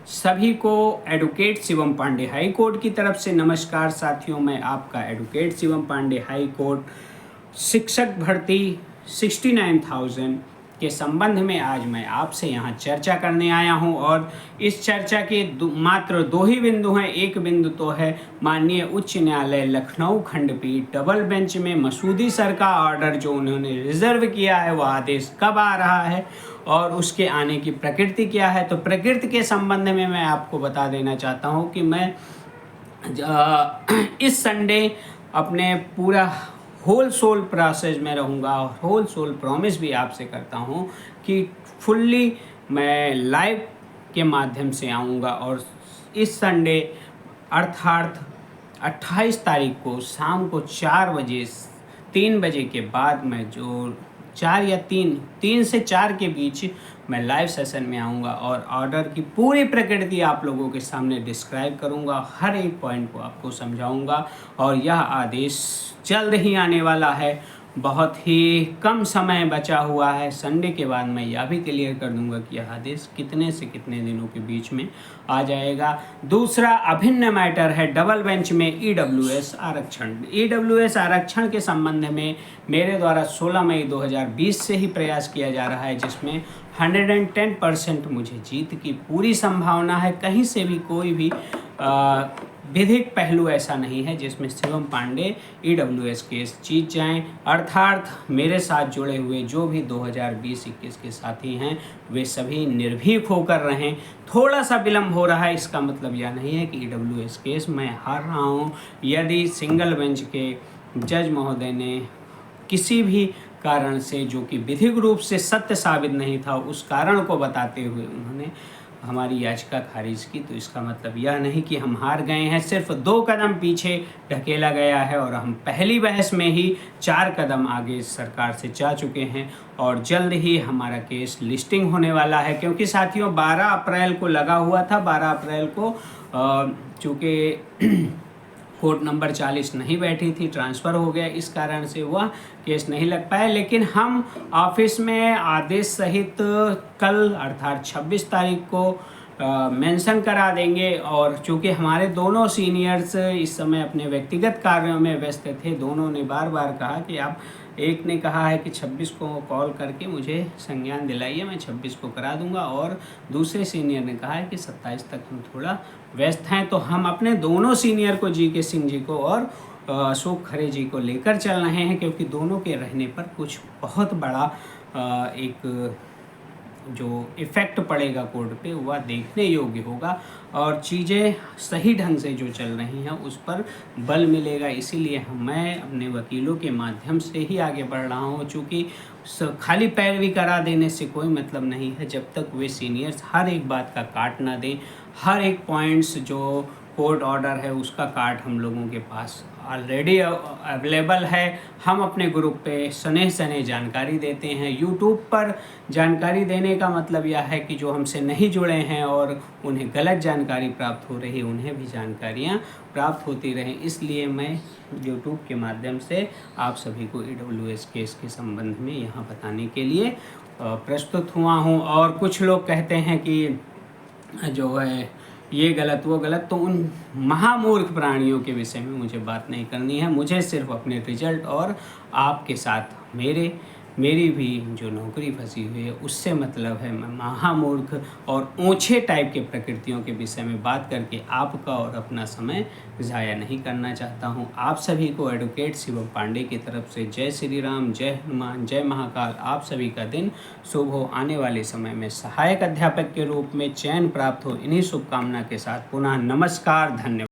सभी को advocate Shivam Pandey high court की तरफ से नमस्कार साथियों। मैं आपका advocate Shivam Pandey high court शिक्षक भर्ती 69,000 के संबंध में आज मैं आपसे यहाँ चर्चा करने आया हूँ और इस चर्चा के मात्र दो ही बिंदु हैं। एक बिंदु तो है माननीय उच्च न्यायालय लखनऊ खंडपीठ डबल बेंच में मसूदी सर का ऑर्डर जो उन्होंने रिजर्व किया है, वह आदेश कब आ रहा है और उसके आने की प्रकृति क्या है। तो प्रकृति के संबंध में मैं आपको बता देना चाहता हूँ कि मैं इस संडे अपने पूरा होल सोल प्रोसेस में रहूँगा और होल सोल प्रॉमिस भी आपसे करता हूँ कि फुल्ली मैं लाइव के माध्यम से आऊँगा। और इस संडे अर्थात 28 तारीख को शाम को 4 बजे 3 बजे के बाद मैं जो 4 या 3 से 4 के बीच मैं लाइव सेशन में आऊँगा और ऑर्डर की पूरी प्रकृति आप लोगों के सामने डिस्क्राइब करूँगा, हर एक पॉइंट को आपको समझाऊँगा। और यह आदेश जल्द ही आने वाला है, बहुत ही कम समय बचा हुआ है। संडे के बाद मैं यह भी क्लियर कर दूंगा कि यह आदेश कितने से कितने दिनों के बीच में आ जाएगा। दूसरा अभिन्न मैटर है डबल बेंच में ईडब्ल्यूएस आरक्षण। ईडब्ल्यूएस आरक्षण के संबंध में मेरे द्वारा 16 मई 2020 से ही प्रयास किया जा रहा है, जिसमें 110% मुझे जीत की पूरी संभावना है। कहीं से भी कोई भी विधिक पहलू ऐसा नहीं है जिसमें शिवम पांडे ईडब्ल्यूएस केस जीत जाएं। अर्थात मेरे साथ जुड़े हुए जो भी 2020-21 के साथी हैं वे सभी निर्भीक होकर रहें। थोड़ा सा विलंब हो रहा है, इसका मतलब यह नहीं है कि ईडब्ल्यूएस केस मैं हार रहा हूं। यदि सिंगल बेंच के जज महोदय ने किसी भी कारण से जो कि विधिक रूप से सत्य साबित नहीं था, उस कारण को बताते हुए उन्होंने हमारी याचिका खारिज की, तो इसका मतलब यह नहीं कि हम हार गए हैं। सिर्फ 2 कदम पीछे ढकेला गया है और हम पहली बहस में ही 4 कदम आगे सरकार से जा चुके हैं और जल्द ही हमारा केस लिस्टिंग होने वाला है। क्योंकि साथियों 12 अप्रैल को लगा हुआ था, 12 अप्रैल को चूँकि कोर्ट नंबर 40 नहीं बैठी थी, ट्रांसफ़र हो गया, इस कारण से वह केस नहीं लग पाया। लेकिन हम ऑफिस में आदेश सहित कल अर्थात 26 तारीख को मेंशन करा देंगे। और चूँकि हमारे दोनों सीनियर्स इस समय अपने व्यक्तिगत कार्यों में व्यस्त थे, दोनों ने बार बार कहा कि आप, एक ने कहा है कि 26 को कॉल करके मुझे संज्ञान दिलाइए, मैं 26 को करा दूंगा, और दूसरे सीनियर ने कहा है कि 27 तक हम थोड़ा व्यस्त हैं। तो हम अपने दोनों सीनियर को, GK सिंह जी को और अशोक खरे जी को लेकर चल रहे हैं, क्योंकि दोनों के रहने पर कुछ बहुत बड़ा एक जो इफ़ेक्ट पड़ेगा कोर्ट पे वह देखने योग्य होगा और चीज़ें सही ढंग से जो चल रही हैं उस पर बल मिलेगा। इसीलिए मैं अपने वकीलों के माध्यम से ही आगे बढ़ रहा हूँ। चूँकि खाली पैरवी करा देने से कोई मतलब नहीं है जब तक वे सीनियर्स हर एक बात का काट ना दें। हर एक पॉइंट्स जो कोर्ट ऑर्डर है उसका कार्ड हम लोगों के पास ऑलरेडी अवेलेबल है। हम अपने ग्रुप पे सने जानकारी देते हैं। यूट्यूब पर जानकारी देने का मतलब यह है कि जो हमसे नहीं जुड़े हैं और उन्हें गलत जानकारी प्राप्त हो रही है, उन्हें भी जानकारियाँ प्राप्त होती रहें। इसलिए मैं यूट्यूब के माध्यम से आप सभी को ईडब्ल्यूएस केस के संबंध में यहाँ बताने के लिए प्रस्तुत हुआ हूँ। और कुछ लोग कहते हैं कि जो है ये गलत वो गलत, तो उन महामूर्ख प्राणियों के विषय में मुझे बात नहीं करनी है। मुझे सिर्फ अपने रिजल्ट और आपके साथ मेरी भी जो नौकरी फंसी हुई है उससे मतलब है। मैं महामूर्ख और ऊंचे टाइप के प्रकृतियों के विषय में बात करके आपका और अपना समय ज़ाया नहीं करना चाहता हूं। आप सभी को एडवोकेट शिवम पांडे की तरफ से जय श्री राम, जय हनुमान, जय महाकाल। आप सभी का दिन शुभ हो। आने वाले समय में सहायक अध्यापक के रूप में चयन प्राप्त हो, इन्हीं शुभकामना के साथ पुनः नमस्कार, धन्यवाद।